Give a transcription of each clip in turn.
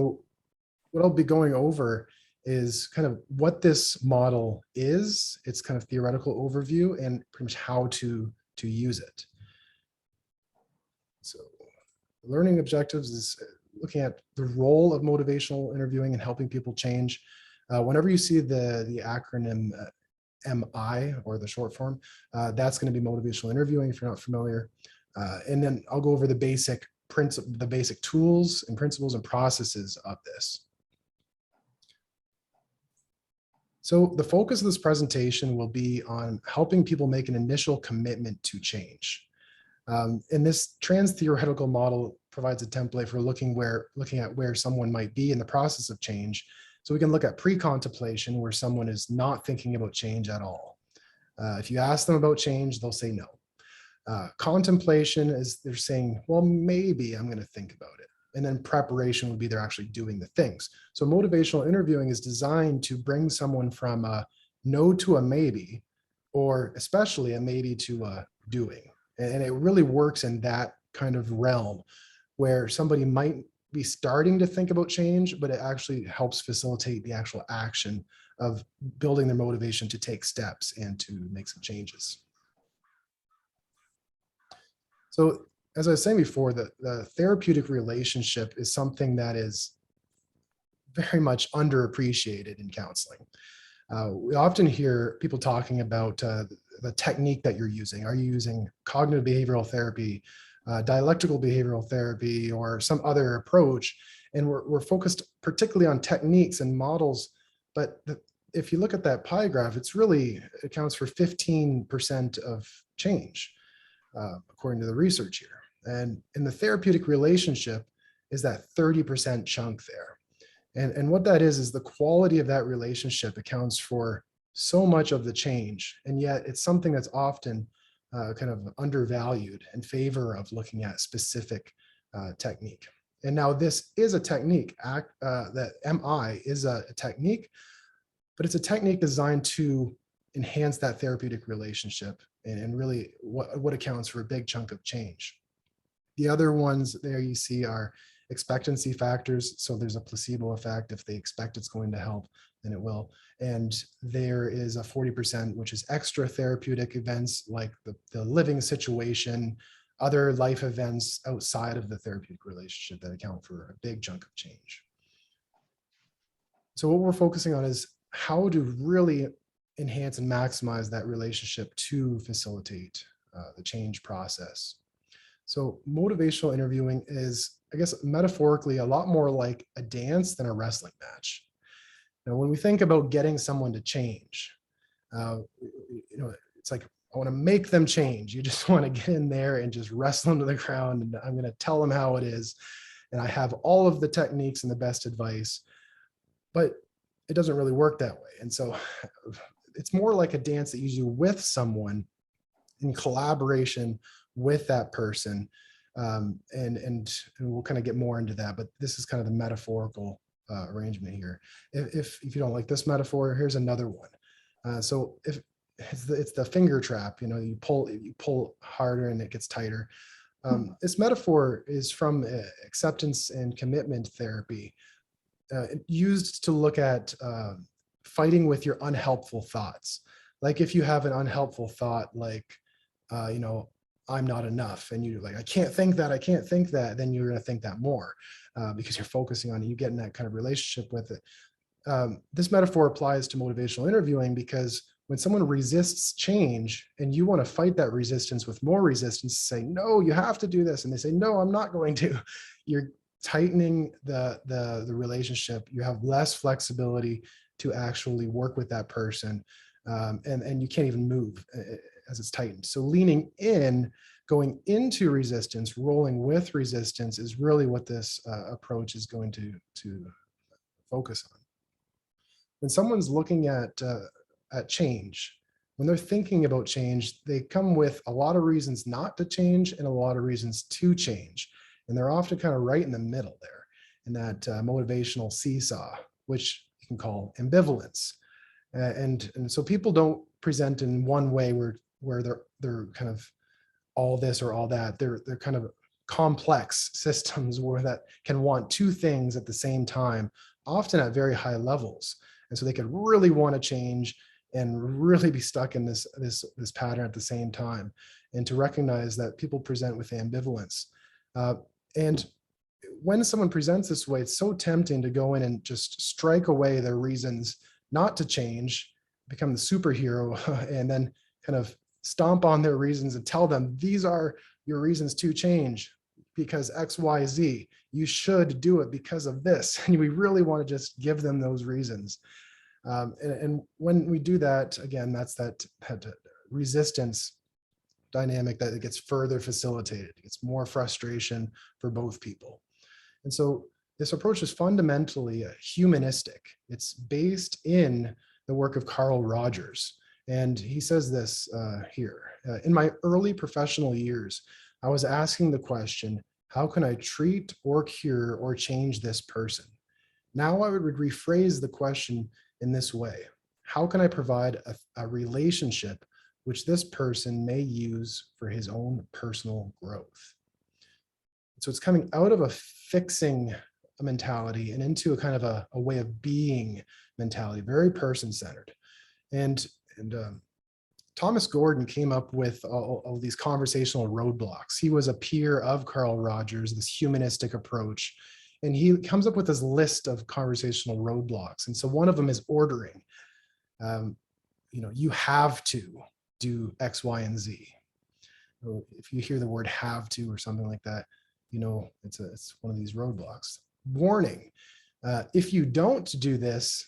What I'll be going over is kind of what this model is, its kind of theoretical overview, and pretty much how to use it. So learning objectives is looking at the role of motivational interviewing and helping people change. Whenever you see the acronym MI, or the short form, that's going to be motivational interviewing if you're not familiar. And then I'll go over the basic tools and principles and processes of this. So the focus of this presentation will be on helping people make an initial commitment to change. And this trans-theoretical model provides a template for looking at where someone might be in the process of change. So we can look at pre-contemplation, where someone is not thinking about change at all. If you ask them about change, they'll say no. Contemplation is they're saying, well, maybe I'm going to think about it. And then preparation would be they're actually doing the things. So motivational interviewing is designed to bring someone from a no to a maybe, or especially a maybe to a doing. And it really works in that kind of realm where somebody might be starting to think about change, but it actually helps facilitate the actual action of building their motivation to take steps and to make some changes. So as I was saying before, the therapeutic relationship is something that is very much underappreciated in counseling. We often hear people talking about the technique that you're using. Are you using cognitive behavioral therapy, dialectical behavioral therapy, or some other approach? And we're focused particularly on techniques and models. But if you look at that pie graph, it accounts for 15% of change, according to the research here. And in the therapeutic relationship is that 30% chunk there. And what that is the quality of that relationship accounts for so much of the change. And yet it's something that's often kind of undervalued in favor of looking at specific technique. And now this is a technique, that MI is a technique, but it's a technique designed to enhance that therapeutic relationship and really what accounts for a big chunk of change. The other ones there you see are expectancy factors. So there's a placebo effect. If they expect it's going to help, then it will. And there is a 40%, which is extra therapeutic events like the living situation, other life events outside of the therapeutic relationship that account for a big chunk of change. So what we're focusing on is how to really enhance and maximize that relationship to facilitate the change process. So motivational interviewing is, I guess, metaphorically a lot more like a dance than a wrestling match. Now, when we think about getting someone to change, it's like, I want to make them change. You just want to get in there and just wrestle them to the ground, and I'm going to tell them how it is. And I have all of the techniques and the best advice, but it doesn't really work that way. And so it's more like a dance that you do with someone in collaboration with that person. And we'll kind of get more into that, but this is kind of the metaphorical arrangement here. If you don't like this metaphor, here's another one. So if it's the finger trap, you pull harder and it gets tighter. This metaphor is from acceptance and commitment therapy, used to look at fighting with your unhelpful thoughts. Like if you have an unhelpful thought, like, I'm not enough, and you're like, I can't think that, then you're going to think that more because you're focusing on it. You get in that kind of relationship with it. This metaphor applies to motivational interviewing because when someone resists change and you want to fight that resistance with more resistance, say, no, you have to do this. And they say, no, I'm not going to. You're tightening the relationship. You have less flexibility to actually work with that person. And you can't even move as it's tightened. So leaning in, going into resistance, rolling with resistance is really what this approach is going to focus on. When someone's looking at change, when they're thinking about change, they come with a lot of reasons not to change and a lot of reasons to change. And they're often kind of right in the middle there in that motivational seesaw, which you can call ambivalence. And so people don't present in one way where they're kind of all this or all that. They're kind of complex systems where that can want two things at the same time, often at very high levels. And so they could really want to change and really be stuck in this pattern at the same time. And to recognize that people present with ambivalence. And when someone presents this way, it's so tempting to go in and just strike away their reasons not to change, become the superhero, and then kind of stomp on their reasons and tell them, these are your reasons to change because X, Y, Z. You should do it because of this. And we really want to just give them those reasons. And when we do that, again, that's that resistance dynamic that it gets further facilitated. It's more frustration for both people. And so this approach is fundamentally humanistic. It's based in the work of Carl Rogers. And he says this here, in my early professional years, I was asking the question, how can I treat or cure or change this person? Now I would rephrase the question in this way. How can I provide a relationship which this person may use for his own personal growth? So it's coming out of a fixing mentality and into a kind of a way of being mentality, very person-centered. And Thomas Gordon came up with all these conversational roadblocks. He was a peer of Carl Rogers, this humanistic approach. And he comes up with this list of conversational roadblocks. And so one of them is ordering. You have to do X, Y, and Z. If you hear the word have to or something like that, it's one of these roadblocks. Warning, if you don't do this,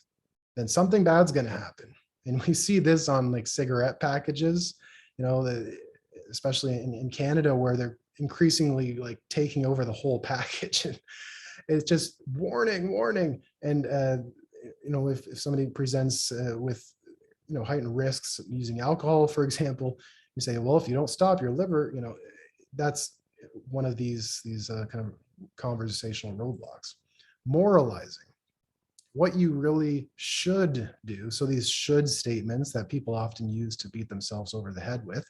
then something bad's going to happen. And we see this on like cigarette packages, especially in Canada, where they're increasingly like taking over the whole package. And it's just warning. And, if somebody presents with, heightened risks using alcohol, for example, you say, well, if you don't stop your liver, that's one of these kind of conversational roadblocks. Moralizing, what you really should do. So these should statements that people often use to beat themselves over the head with,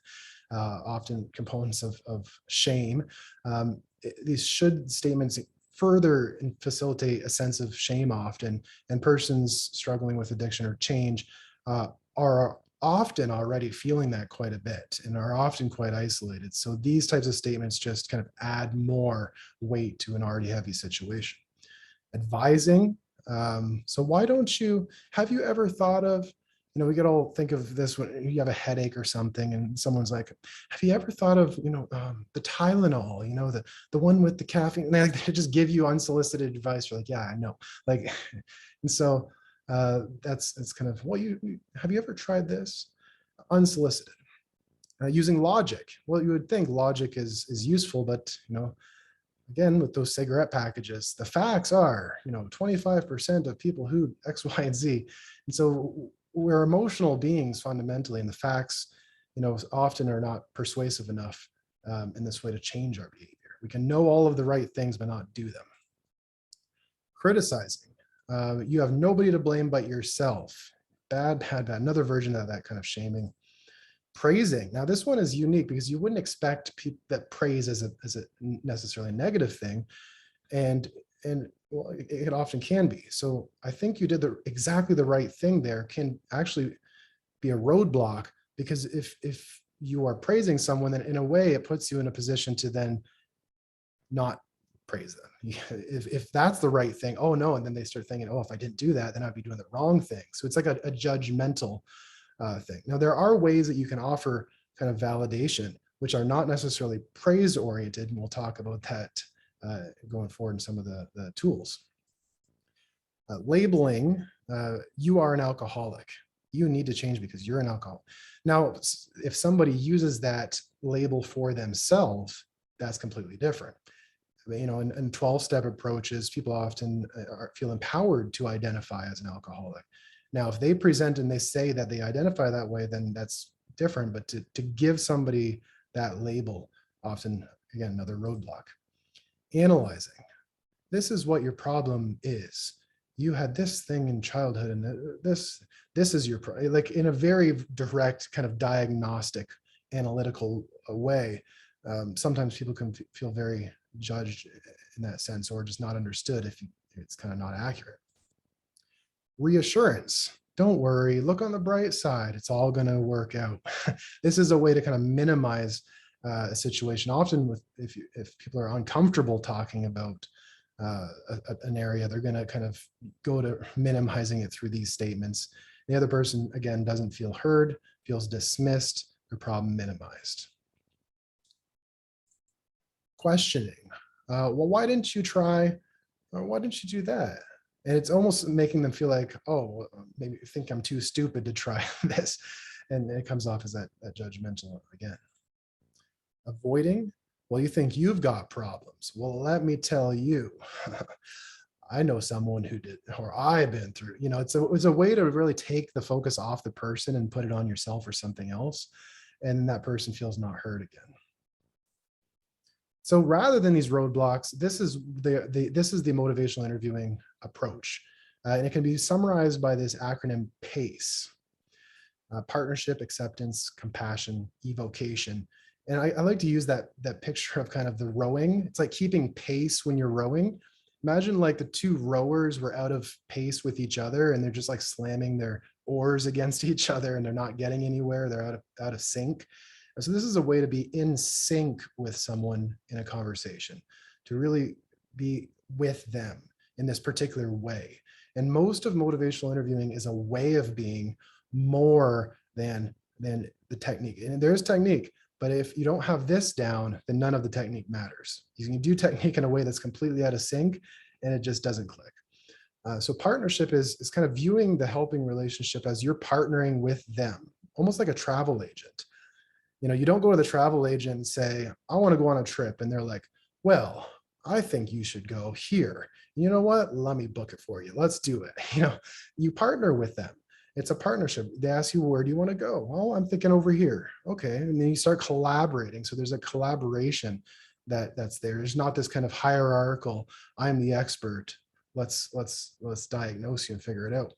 often components of shame. These should statements further facilitate a sense of shame often, and persons struggling with addiction or change are often already feeling that quite a bit and are often quite isolated. So these types of statements just kind of add more weight to an already heavy situation. Advising. So why don't have you ever thought of, we could all think of this when you have a headache or something and someone's like, have you ever thought of, the Tylenol, the one with the caffeine, and they just give you unsolicited advice. You're like, yeah, I know. And so that's kind of, have you ever tried this? Unsolicited. Using logic. Well, you would think logic is useful, but, again, with those cigarette packages, the facts are, 25% of people who X, Y, and Z. And so we're emotional beings fundamentally, and the facts, often are not persuasive enough in this way to change our behavior. We can know all of the right things, but not do them. Criticizing. You have nobody to blame but yourself. Bad. Another version of that kind of shaming. Praising. Now, this one is unique because you wouldn't expect that praise is a necessarily negative thing, and well, it often can be. So I think you did exactly the right thing there. Can actually be a roadblock, because if you are praising someone, then in a way it puts you in a position to then not praise them. If that's the right thing, oh no, and then they start thinking, oh, if I didn't do that, then I'd be doing the wrong thing. So it's like a judgmental thing. Now, there are ways that you can offer kind of validation, which are not necessarily praise oriented, and we'll talk about that going forward in some of the tools. Labeling, you are an alcoholic. You need to change because you're an alcoholic. Now, if somebody uses that label for themselves, that's completely different. In 12-step approaches, people often feel empowered to identify as an alcoholic. Now, if they present and they say that they identify that way, then that's different. But to give somebody that label, often, again, another roadblock. Analyzing. This is what your problem is. You had this thing in childhood, and this is your problem. Like in a very direct kind of diagnostic, analytical way. Sometimes people can feel very judged in that sense, or just not understood if it's kind of not accurate. Reassurance. Don't worry, look on the bright side. It's all going to work out. This is a way to kind of minimize a situation. Often if people are uncomfortable talking about an area, they're going to kind of go to minimizing it through these statements. The other person, again, doesn't feel heard, feels dismissed, the problem minimized. Questioning. Well, why didn't you try? Or why didn't you do that? And it's almost making them feel like, oh, maybe you think I'm too stupid to try this. And it comes off as that judgmental again. Avoiding. Well, you think you've got problems. Well, let me tell you, I know someone who did, or I've been through, it's a way to really take the focus off the person and put it on yourself or something else. And that person feels not heard again. So rather than these roadblocks, this is the motivational interviewing approach. And it can be summarized by this acronym PACE. Partnership, acceptance, compassion, evocation. And I like to use that picture of kind of the rowing. It's like keeping pace when you're rowing. Imagine like the two rowers were out of pace with each other and they're just like slamming their oars against each other and they're not getting anywhere. They're out of sync. So this is a way to be in sync with someone in a conversation, to really be with them in this particular way. And most of motivational interviewing is a way of being more than the technique. And there is technique, but if you don't have this down, then none of the technique matters. You can do technique in a way that's completely out of sync and it just doesn't click. So partnership is kind of viewing the helping relationship as you're partnering with them, almost like a travel agent. You don't go to the travel agent and say, I want to go on a trip. And they're like, well, I think you should go here. You know what? Let me book it for you. Let's do it. You partner with them. It's a partnership. They ask you, where do you want to go? Well, I'm thinking over here. Okay. And then you start collaborating. So there's a collaboration that's there. There's not this kind of hierarchical, I'm the expert. Let's diagnose you and figure it out.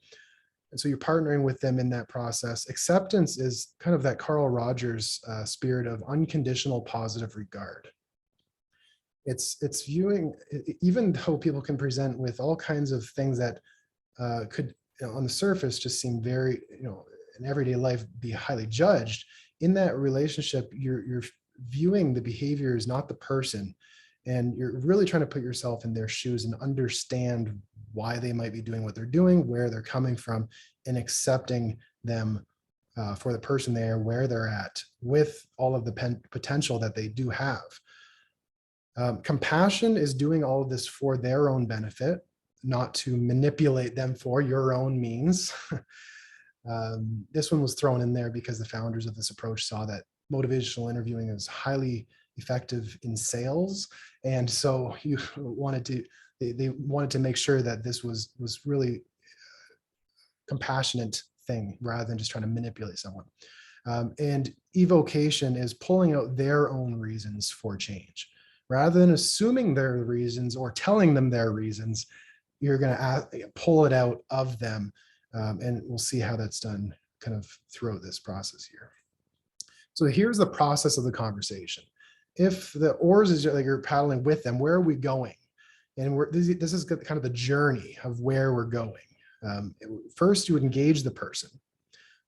And so you're partnering with them in that process. Acceptance is kind of that Carl Rogers spirit of unconditional positive regard. It's viewing, even though people can present with all kinds of things that could, on the surface, just seem very, in everyday life, be highly judged. In that relationship, you're viewing the behaviors, not the person. And you're really trying to put yourself in their shoes and understand why they might be doing what they're doing, where they're coming from, and accepting them for the person they are, where they're at, with all of the potential that they do have. Compassion is doing all of this for their own benefit, not to manipulate them for your own means. This one was thrown in there because the founders of this approach saw that motivational interviewing is highly effective in sales. And so they wanted to make sure that this was really compassionate thing rather than just trying to manipulate someone. And evocation is pulling out their own reasons for change. Rather than assuming their reasons or telling them their reasons, you're going to pull it out of them. And we'll see how that's done kind of throughout this process here. So here's the process of the conversation. If the oars is like you're paddling with them, where are we going? And this is kind of the journey of where we're going. First, you engage the person.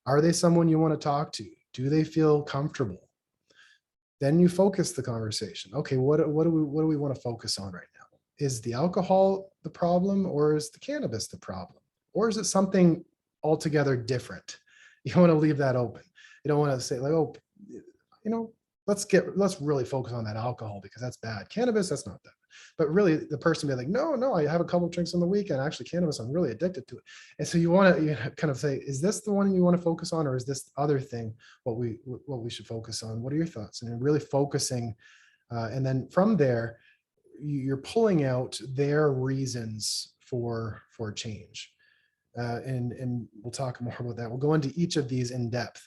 Are they someone you want to talk to? Do they feel comfortable? Then you focus the conversation. Okay, what do we want to focus on right now? Is the alcohol the problem, or is the cannabis the problem? Or is it something altogether different? You want to leave that open. You don't want to say like, oh, let's really focus on that alcohol because that's bad. Cannabis, that's not that. But really the person be like, no, I have a couple of drinks on the weekend. Actually, cannabis, I'm really addicted to it. And so you want to kind of say, is this the one you want to focus on, or is this other thing what we should focus on? What are your thoughts? And you're really focusing. And then from there, you're pulling out their reasons for change. And we'll talk more about that. We'll go into each of these in depth.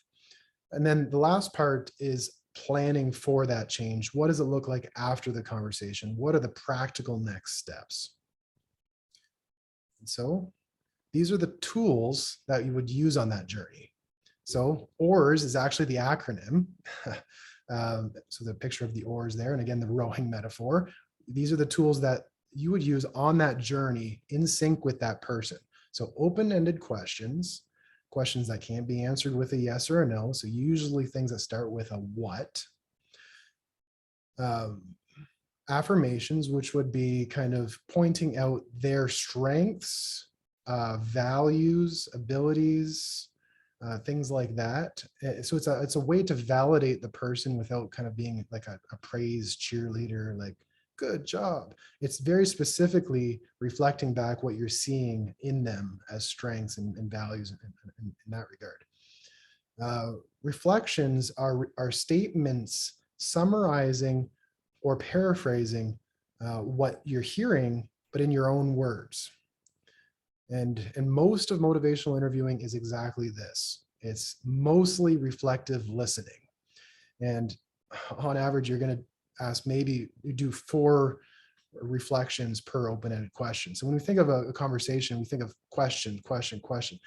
And then the last part is planning for that change. What does it look like after the conversation? What are the practical next steps? And so these are the tools that you would use on that journey. So OARS is actually the acronym. So the picture of the oars there, and again, the rowing metaphor. these are the tools that you would use on that journey in sync with that person. So open-ended questions, questions that can't be answered with a yes or a no. So usually things that start with a what. Affirmations, which would be kind of pointing out their strengths, values, abilities, things like that. So it's a way to validate the person without kind of being like a praise cheerleader, like good job. It's very specifically reflecting back what you're seeing in them as strengths and values in that regard. Reflections are statements summarizing or paraphrasing what you're hearing, but in your own words. And most of motivational interviewing is exactly this. It's mostly reflective listening. And on average, you're going to ask, maybe you do 4 reflections per open-ended question. So when we think of a conversation, we think of question, question, question.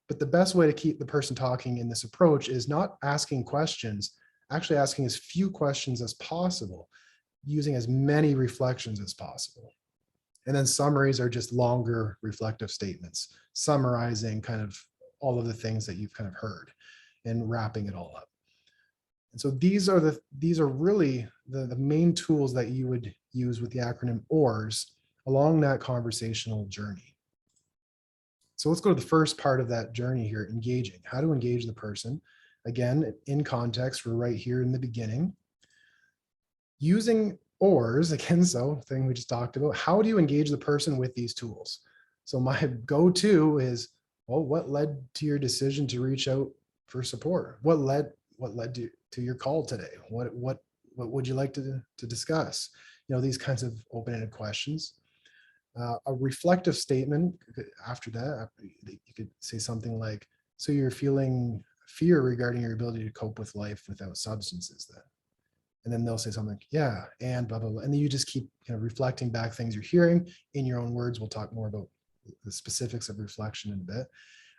But the best way to keep the person talking in this approach is not asking questions, actually asking as few questions as possible, using as many reflections as possible. And then summaries are just longer reflective statements, summarizing kind of all of the things that you've kind of heard and wrapping it all up. And so these are really the main tools that you would use with the acronym OARS along that conversational journey. So let's go to the first part of that journey here, engaging. How to engage the person. Again, in context, we're right here in the beginning. Using OARS, again, so thing we just talked about, how do you engage the person with these tools? So my go-to is, well, what led to your decision to reach out for support? What led to your call today? What would you like to discuss? You know, these kinds of open-ended questions. A reflective statement after that, you could say something like, so you're feeling fear regarding your ability to cope with life without substances then? And then they'll say something like, yeah, and blah, blah, blah. And then you just keep kind of reflecting back things you're hearing in your own words. We'll talk more about the specifics of reflection in a bit.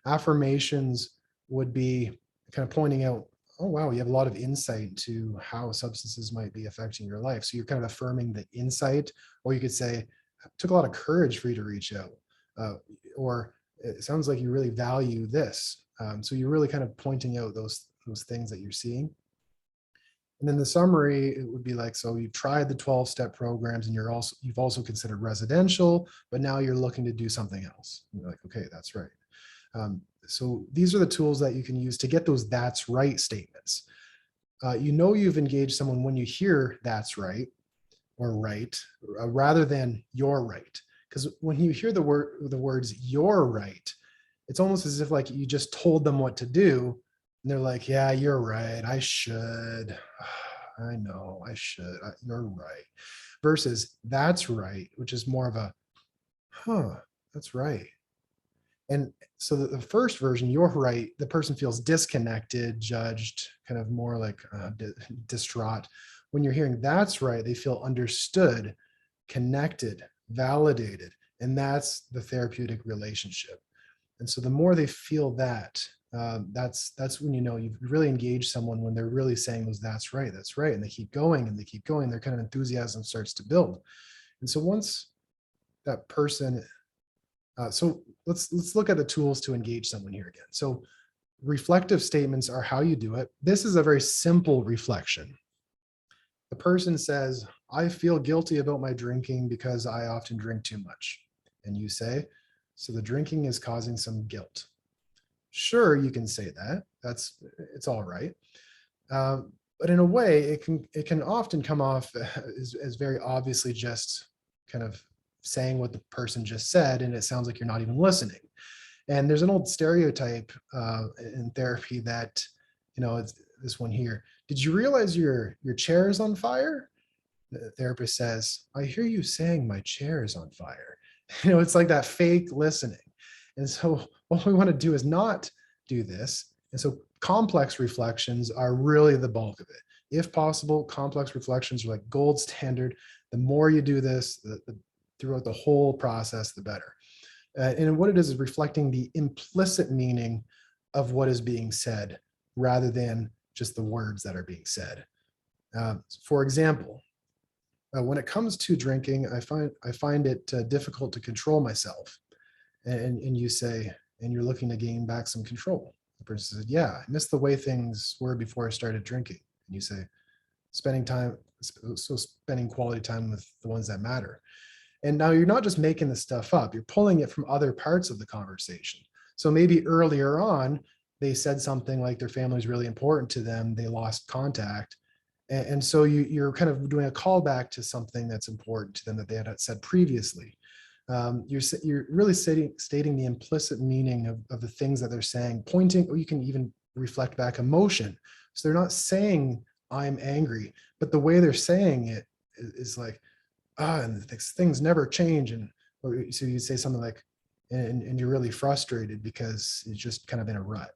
Affirmations would be kind of pointing out, oh, wow, you have a lot of insight to how substances might be affecting your life. So you're kind of affirming the insight, or you could say, it took a lot of courage for you to reach out. Or it sounds like you really value this. So you're really kind of pointing out those things that you're seeing. And then the summary, it would be like, so you've tried the 12-step programs and you've also considered residential, but now you're looking to do something else. And you're like, okay, that's right. So these are the tools that you can use to get those that's right statements. You know you've engaged someone when you hear that's right or right, rather than you're right. Because when you hear the words you're right, it's almost as if like you just told them what to do. And they're like, yeah, you're right. I should. I know I should. You're right. Versus that's right, which is more of a, that's right. And so the first version, you're right, the person feels disconnected, judged, kind of more like distraught. When you're hearing that's right, they feel understood, connected, validated. And that's the therapeutic relationship. And so the more they feel that, that's when you know you've really engaged someone, when they're really saying those that's right, and they keep going and they keep going, their kind of enthusiasm starts to build. And so once that person, so let's look at the tools to engage someone here again. So reflective statements are how you do it. This is a very simple reflection. The person says, I feel guilty about my drinking because I often drink too much. And you say, so the drinking is causing some guilt. Sure, you can say that. It's all right. But in a way, it can often come off as very obviously just kind of saying what the person just said, and it sounds like you're not even listening. And there's an old stereotype in therapy that, you know, it's this one here. Did you realize your chair is on fire? The therapist says, I hear you saying my chair is on fire. You know, it's like that fake listening. And so what we want to do is not do this. And so complex reflections are really the bulk of it. If possible, complex reflections are like gold standard. The more you do this, throughout the whole process, the better. And what it is reflecting the implicit meaning of what is being said rather than just the words that are being said. For example, When it comes to drinking, I find it difficult to control myself. And you say, and you're looking to gain back some control. The person said, yeah, I miss the way things were before I started drinking. And you say, spending time, so spending quality time with the ones that matter. And now you're not just making the stuff up, you're pulling it from other parts of the conversation. So maybe earlier on, they said something like their family is really important to them, they lost contact. And so you're kind of doing a callback to something that's important to them that they had said previously. You're really stating the implicit meaning of the things that they're saying, pointing, or you can even reflect back emotion. So they're not saying, I'm angry, but the way they're saying it is like, and things never change. And so you say something like, and you're really frustrated because it's just kind of in a rut.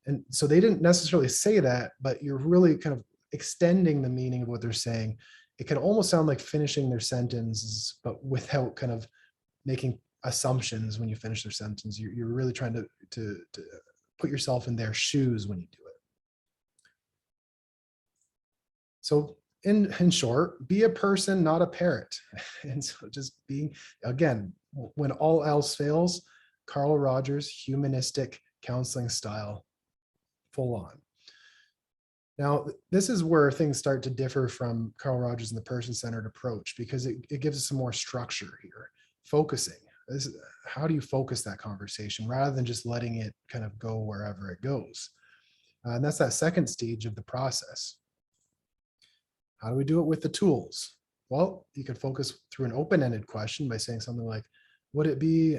And so they didn't necessarily say that, but you're really kind of extending the meaning of what they're saying. It can almost sound like finishing their sentence, but without kind of making assumptions when you finish their sentence. You're really trying to put yourself in their shoes when you do it. So in short, be a person, not a parrot. And so just being, again, when all else fails, Carl Rogers, humanistic counseling style, full on. Now, this is where things start to differ from Carl Rogers and the person-centered approach, because it gives us some more structure here. Focusing. How do you focus that conversation rather than just letting it kind of go wherever it goes? And that's that second stage of the process. How do we do it with the tools? Well, you can focus through an open-ended question by saying something like, would it be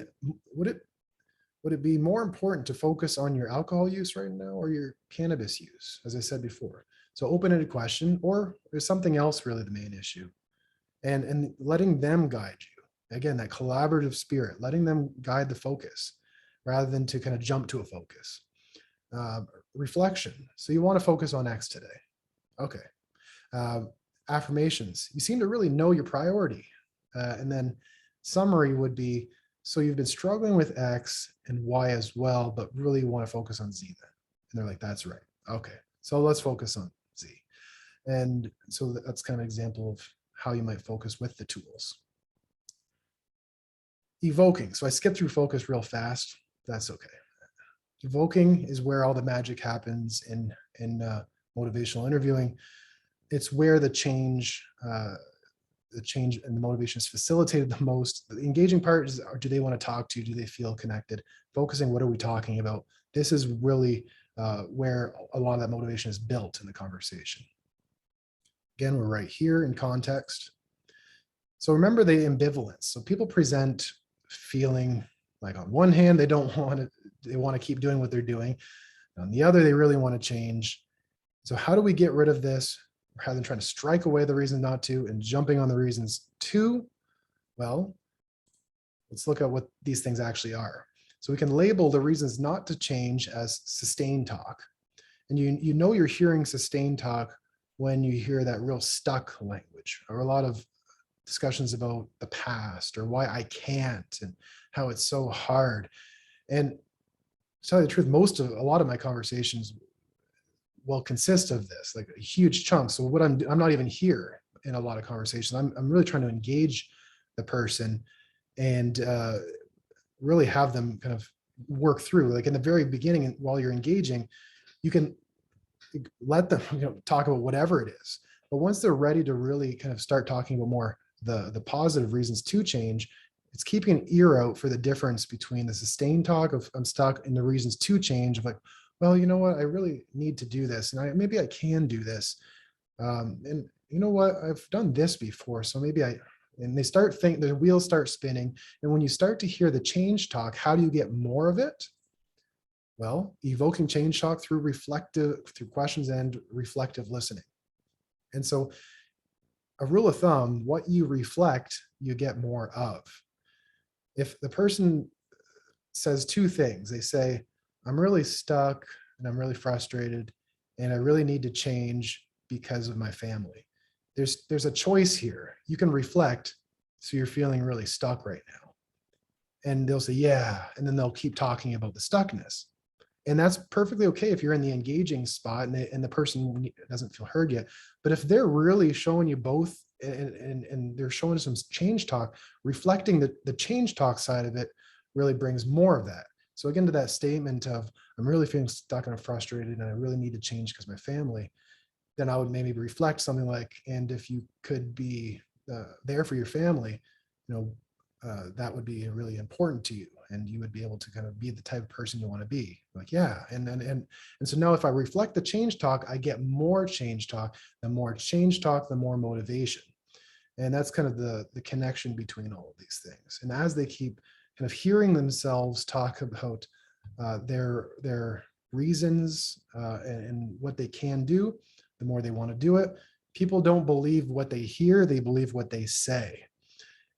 more important to focus on your alcohol use right now or your cannabis use, as I said before? So open-ended question, or is something else really the main issue? And letting them guide you. Again, that collaborative spirit, letting them guide the focus rather than to kind of jump to a focus. Reflection. So you want to focus on X today. Okay. Affirmations. You seem to really know your priority. And then summary would be, so you've been struggling with X and Y as well, but really want to focus on Z then. And they're like, that's right. Okay. So let's focus on Z. And so that's kind of an example of how you might focus with the tools. Evoking. So I skipped through focus real fast. That's okay. Evoking is where all the magic happens in motivational interviewing. It's where the change and the motivation is facilitated the most. The engaging part is, do they want to talk to you? Do they feel connected? Focusing, what are we talking about? This is really where a lot of that motivation is built in the conversation. Again, we're right here in context. So remember the ambivalence. So people present feeling like on one hand, they want to keep doing what they're doing. On the other, they really want to change. So how do we get rid of this rather than trying to strike away the reason not to and jumping on the reasons to? Well, let's look at what these things actually are. So we can label the reasons not to change as sustained talk. And you know you're hearing sustained talk when you hear that real stuck language, or a lot of discussions about the past or why I can't and how it's so hard. And to tell you the truth, a lot of my conversations will consist of this, like a huge chunk. So what I'm not even here in a lot of conversations. I'm really trying to engage the person and really have them kind of work through. Like in the very beginning, while you're engaging, you can let them talk about whatever it is. But once they're ready to really kind of start talking about more the positive reasons to change, it's keeping an ear out for the difference between the sustained talk of I'm stuck and the reasons to change of like, well, you know what, I really need to do this, and maybe I can do this, and you know what, I've done this before, so maybe and they start thinking, the wheels start spinning. And when you start to hear the change talk, how do you get more of it? Well, evoking change talk through questions and reflective listening. And so a rule of thumb, what you reflect, you get more of. If the person says two things, they say, I'm really stuck and I'm really frustrated and I really need to change because of my family. There's a choice here. You can reflect, so you're feeling really stuck right now. And they'll say, yeah, and then they'll keep talking about the stuckness. And that's perfectly okay if you're in the engaging spot and the person doesn't feel heard yet. But if they're really showing you both and they're showing some change talk, reflecting the change talk side of it really brings more of that. So again, to that statement of, I'm really feeling stuck and I'm frustrated and I really need to change because my family, then I would maybe reflect something like, and if you could be there for your family, that would be really important to you, and you would be able to kind of be the type of person you want to be. Like, yeah. And so now if I reflect the change talk, I get more change talk. The more change talk, the more motivation. And that's kind of the connection between all of these things. And as they keep kind of hearing themselves talk about their reasons and what they can do, the more they want to do it. People don't believe what they hear, they believe what they say.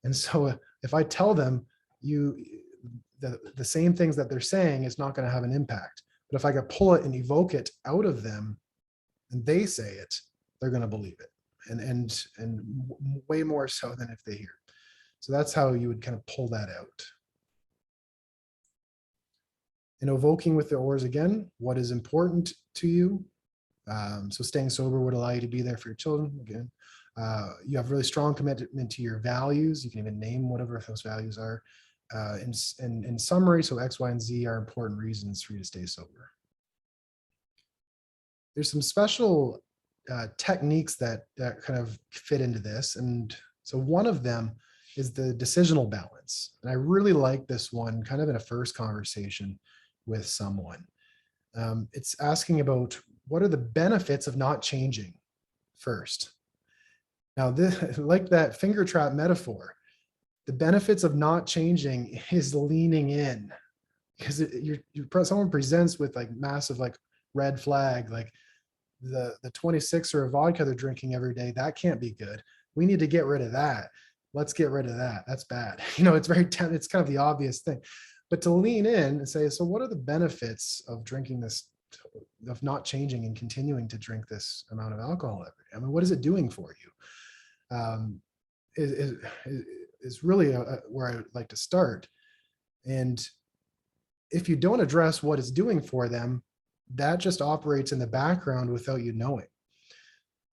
And so if I tell them the same things that they're saying, is not going to have an impact. But if I could pull it and evoke it out of them and they say it, they're going to believe it. And way more so than if they hear. So that's how you would kind of pull that out. In evoking with the OARS again, what is important to you? So staying sober would allow you to be there for your children. Again, you have really strong commitment to your values. You can even name whatever those values are. In summary, so X, Y, and Z are important reasons for you to stay sober. There's some special techniques that kind of fit into this. And so one of them is the decisional balance. And I really like this one kind of in a first conversation with someone. It's asking about, what are the benefits of not changing first? Now, this, like that finger trap metaphor, the benefits of not changing is leaning in, because someone presents with like massive like red flag, like the 26er of vodka they're drinking every day, that can't be good. We need to get rid of that. Let's get rid of that. That's bad. It's it's kind of the obvious thing. But to lean in and say, so what are the benefits of drinking this, of not changing and continuing to drink this amount of alcohol every day? I mean, what is it doing for you? Is really where I would like to start. And if you don't address what it's doing for them, that just operates in the background without you knowing.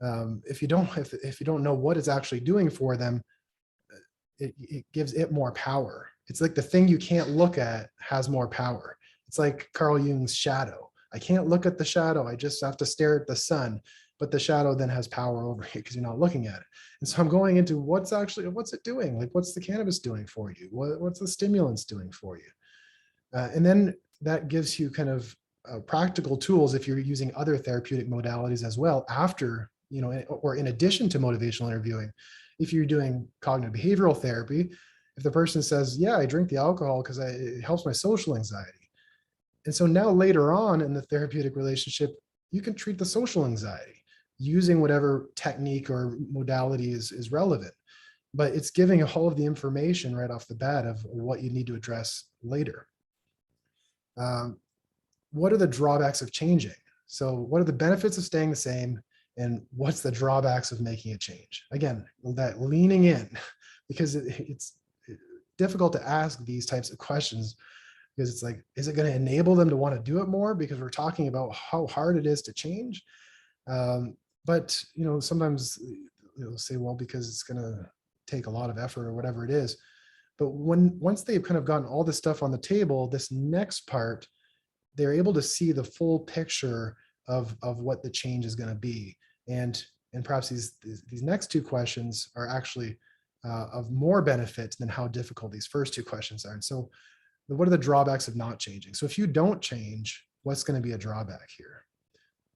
If you don't know what it's actually doing for them, it gives it more power. It's like the thing you can't look at has more power. It's like Carl Jung's shadow. I can't look at the shadow. I just have to stare at the sun, but the shadow then has power over you because you're not looking at it. And so I'm going into what's it doing? Like, what's the cannabis doing for you? What's the stimulants doing for you? And then that gives you kind of practical tools if you're using other therapeutic modalities as well after, or in addition to motivational interviewing. If you're doing cognitive behavioral therapy, if the person says, yeah, I drink the alcohol because it helps my social anxiety. And so now later on in the therapeutic relationship, you can treat the social anxiety using whatever technique or modality is relevant. But it's giving all of the information right off the bat of what you need to address later. What are the drawbacks of changing? So what are the benefits of staying the same? And what's the drawbacks of making a change? Again, that leaning in, because it's difficult to ask these types of questions, because it's like, is it going to enable them to want to do it more? Because we're talking about how hard it is to change. But sometimes they'll say, well, because it's going to take a lot of effort or whatever it is. But once they've kind of gotten all this stuff on the table, this next part, they're able to see the full picture of what the change is going to be. And perhaps these next two questions are actually of more benefit than how difficult these first two questions are. And so what are the drawbacks of not changing? So if you don't change, what's going to be a drawback here?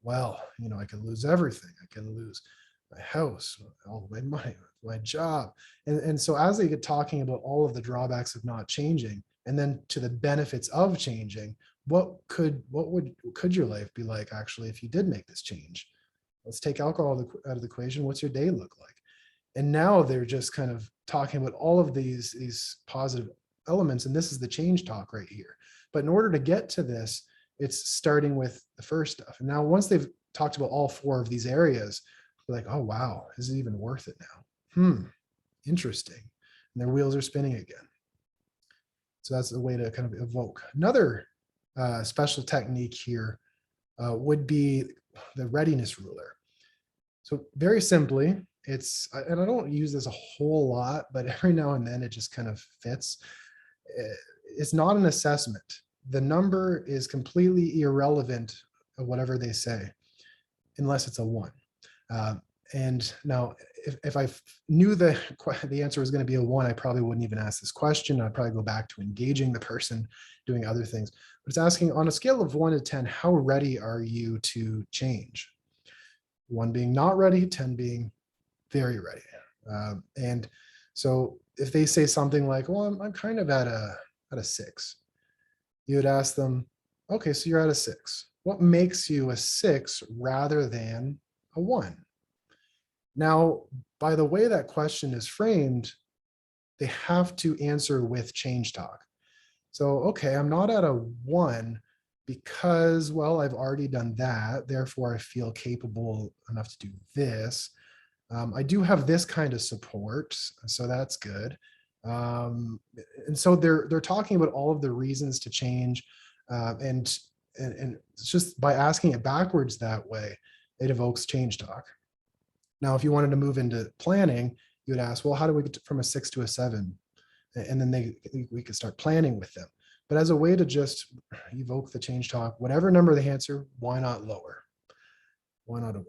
Well, I can lose everything. I can lose my house, all my money, my job. And so as they get talking about all of the drawbacks of not changing, and then to the benefits of changing, what could your life be like actually if you did make this change? Let's take alcohol out of the equation. What's your day look like? And now they're just kind of talking about all of these positive elements, and this is the change talk right here. But in order to get to this, it's starting with the first stuff. And now once they've talked about all four of these areas, they're like, oh wow, is it even worth it now? Interesting. And their wheels are spinning again. So that's a way to kind of evoke. Another special technique here would be the readiness ruler. So very simply, and I don't use this a whole lot, but every now and then it just kind of fits. It's not an assessment. The number is completely irrelevant of whatever they say, unless it's a 1. And now, if I knew the answer was going to be a 1, I probably wouldn't even ask this question. I'd probably go back to engaging the person, doing other things. But it's asking, on a scale of 1 to 10, how ready are you to change? 1 being not ready, 10 being very ready. And so if they say something like, well, I'm kind of at a 6, you would ask them, okay, so you're at a 6. What makes you a 6 rather than a 1? Now, by the way that question is framed, they have to answer with change talk. So, okay, I'm not at a 1 because, well, I've already done that. Therefore, I feel capable enough to do this. I do have this kind of support, so that's good. And so they're talking about all of the reasons to change, and it's just by asking it backwards that way, it evokes change talk. Now, if you wanted to move into planning, you would ask, well, how do we get from a 6 to a 7? And then we could start planning with them. But as a way to just evoke the change talk, whatever number they answer, why not lower? Why not a 1?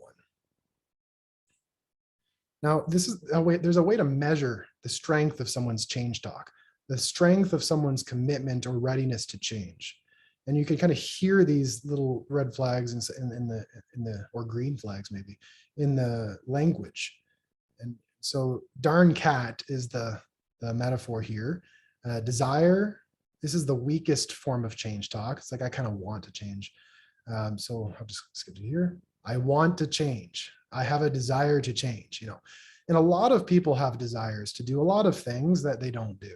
Now, this is a way, there's a way to measure the strength of someone's change talk, the strength of someone's commitment or readiness to change. And you can kind of hear these little red flags in the or green flags maybe in the language. And so darn cat is the metaphor here. Desire, this is the weakest form of change talk. It's like, I kind of want to change. So I'll just skip to here. I want to change. I have a desire to change, and a lot of people have desires to do a lot of things that they don't do.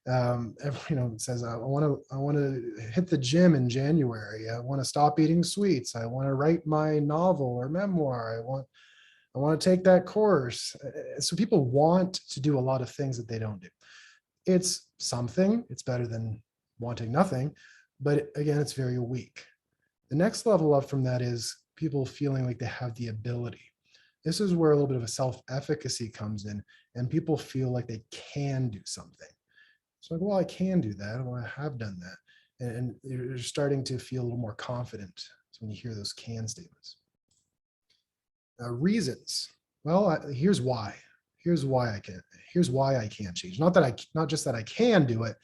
It says, I want to hit the gym in January. I want to stop eating sweets. I want to write my novel or memoir. I want to take that course. So people want to do a lot of things that they don't do. It's something, it's better than wanting nothing, but again, it's very weak. The next level up from that is people feeling like they have the ability. This is where a little bit of a self-efficacy comes in, and people feel like they can do something. So like, well, I can do that. Well, I have done that. And you're starting to feel a little more confident when you hear those can statements. Reasons. Well, here's why. Here's why I can. Here's why I can't change. Not just that I can do it,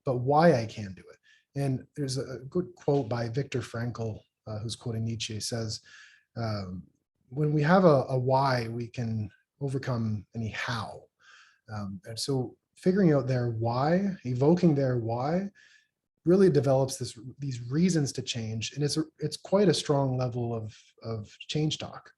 but why I can do it. And there's a good quote by Viktor Frankl, who's quoting Nietzsche, says, when we have a why, we can overcome any how. And so figuring out their why, evoking their why, really develops these reasons to change. And it's quite a strong level of change talk.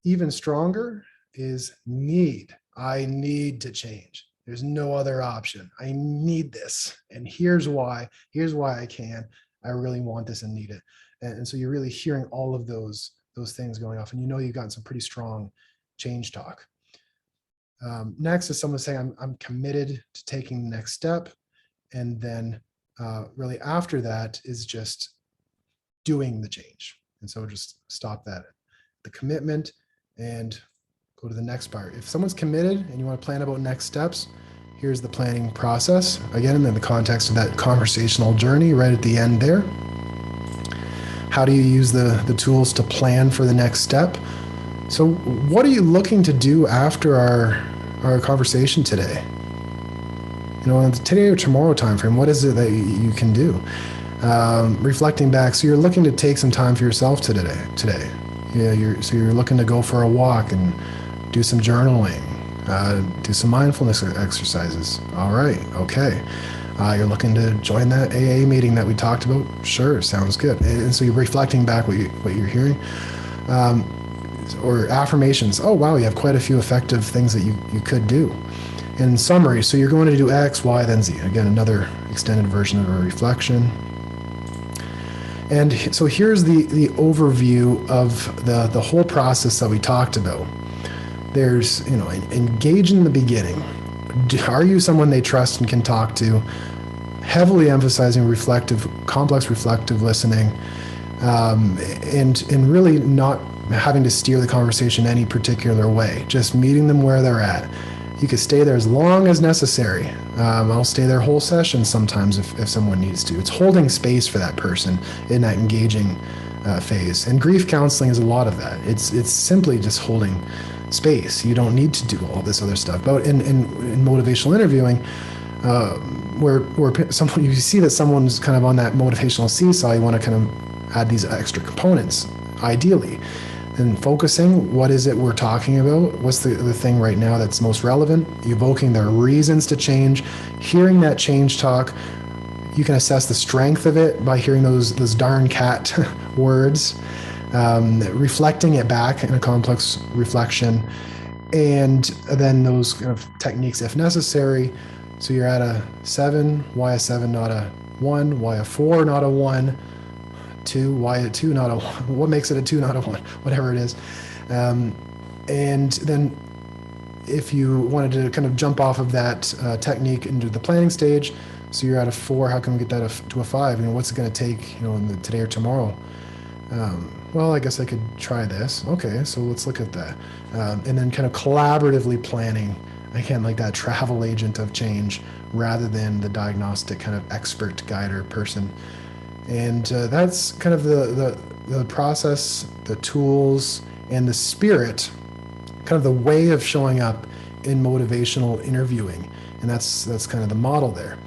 Even stronger is need. I need to change. There's no other option. I need this. And here's why. Here's why I can. I really want this and need it. And so you're really hearing all of those things going off. And you've gotten some pretty strong change talk. Next is someone saying, I'm committed to taking the next step. And then really after that is just doing the change. And so just stop that. The commitment and go to the next part. If someone's committed and you want to plan about next steps, here's the planning process. Again, in the context of that conversational journey right at the end there. How do you use the tools to plan for the next step? So what are you looking to do after our conversation today? In the today or tomorrow timeframe, what is it that you can do? Reflecting back, so you're looking to take some time for yourself today. Yeah, you're looking to go for a walk and do some journaling, do some mindfulness exercises. All right, okay. You're looking to join that AA meeting that we talked about. Sure, sounds good. And so you're reflecting back what you're hearing. Or affirmations. Oh, wow, you have quite a few effective things that you could do. In summary, so you're going to do X, Y, then Z. Again, another extended version of a reflection. And so here's the overview of the whole process that we talked about. There's, engage in the beginning. Are you someone they trust and can talk to? Heavily emphasizing complex reflective listening, and really not having to steer the conversation any particular way, just meeting them where they're at. You could stay there as long as necessary. I'll stay there whole sessions sometimes if someone needs to. It's holding space for that person in that engaging phase. And grief counseling is a lot of that. It's simply just holding space. You don't need to do all this other stuff. But in motivational interviewing, where someone, you see that someone's kind of on that motivational seesaw, you want to kind of add these extra components, ideally. And focusing, what is it we're talking about? What's the thing right now that's most relevant? Evoking their reasons to change, hearing that change talk. You can assess the strength of it by hearing those darn cat words, reflecting it back in a complex reflection, and then those kind of techniques if necessary. So you're at a 7, why a 7, not a 1? Why a 4, not a 1? 2, why a 2, not a 1? What makes it a 2, not a 1? Whatever it is. And then if you wanted to kind of jump off of that technique into the planning stage, so you're at a 4, how can we get that to a 5? You know, what's it going to take, you know, in today or tomorrow? Well, I guess I could try this. Okay, so let's look at that. And then kind of collaboratively planning, again, like that travel agent of change rather than the diagnostic kind of expert guider person. And that's kind of the process, the tools, and the spirit, kind of the way of showing up in motivational interviewing. And that's kind of the model there.